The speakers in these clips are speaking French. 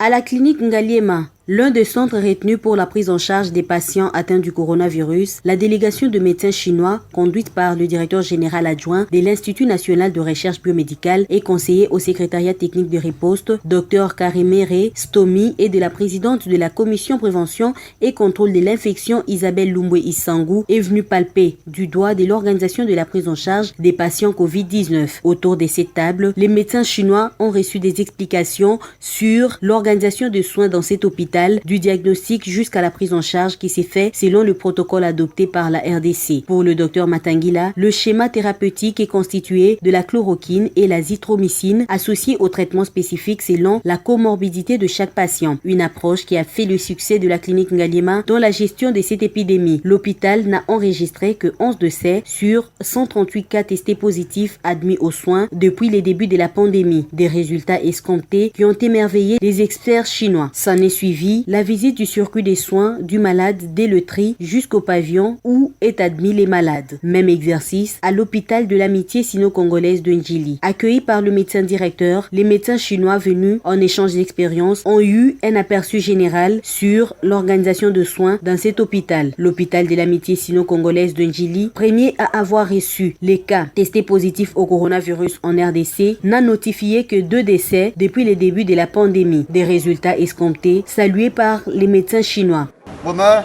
À la clinique Ngaliema, l'un des centres retenus pour la prise en charge des patients atteints du coronavirus, la délégation de médecins chinois, conduite par le directeur général adjoint de l'Institut national de recherche biomédicale et conseiller au secrétariat technique de riposte, Dr Karimere Stomi, et de la présidente de la commission prévention et contrôle de l'infection, Isabelle Lumbwe Isangu, est venue palper du doigt de l'organisation de la prise en charge des patients Covid-19. Autour de cette table, les médecins chinois ont reçu des explications sur l'organisation de soins dans cet hôpital, du diagnostic jusqu'à la prise en charge qui s'est fait selon le protocole adopté par la RDC. Pour le docteur Matangila, le schéma thérapeutique est constitué de la chloroquine et la zithromycine associées au traitement spécifique selon la comorbidité de chaque patient. Une approche qui a fait le succès de la clinique Ngaliema dans la gestion de cette épidémie. L'hôpital n'a enregistré que 11 décès sur 138 cas testés positifs admis aux soins depuis les débuts de la pandémie. Des résultats escomptés qui ont émerveillé les experts chinois. S'en est suivi la visite du circuit des soins du malade dès le tri jusqu'au pavillon où est admis les malades. Même exercice à l'hôpital de l'amitié sino-congolaise de Njili. Accueillis par le médecin directeur, les médecins chinois venus en échange d'expérience ont eu un aperçu général sur l'organisation de soins dans cet hôpital. L'hôpital de l'amitié sino-congolaise de Njili, premier à avoir reçu les cas testés positifs au coronavirus en RDC, n'a notifié que 2 décès depuis le début de la pandémie. Des résultats escomptés salués par les médecins chinois. 我们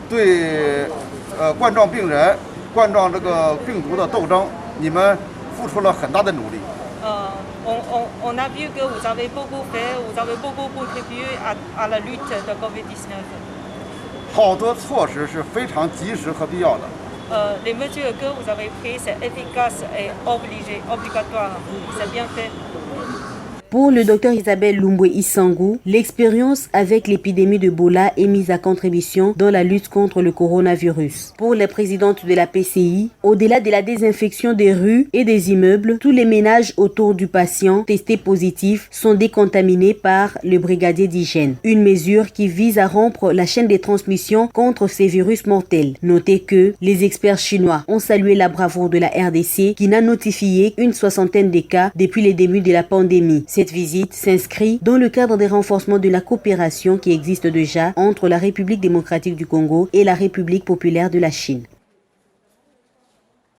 对冠状病人、冠状这个病毒的斗争，你们付出了很大的努力。On a vu que vous avez beaucoup fait, vous avez beaucoup contribué à la lutte de COVID-19. 好多措施是非常及时和必要的。Les mesures que vous avez prises sont efficaces et obligatoires. C'est bien fait. Pour le docteur Isabelle Lumbwe Isangu, l'expérience avec l'épidémie de Ebola est mise à contribution dans la lutte contre le coronavirus. Pour la présidente de la PCI, au-delà de la désinfection des rues et des immeubles, tous les ménages autour du patient testé positif sont décontaminés par le brigadier d'hygiène. Une mesure qui vise à rompre la chaîne de transmission contre ces virus mortels. Notez que les experts chinois ont salué la bravoure de la RDC qui n'a notifié une 60aine de cas depuis les débuts de la pandémie. Cette visite s'inscrit dans le cadre des renforcements de la coopération qui existe déjà entre la République démocratique du Congo et la République populaire de la Chine.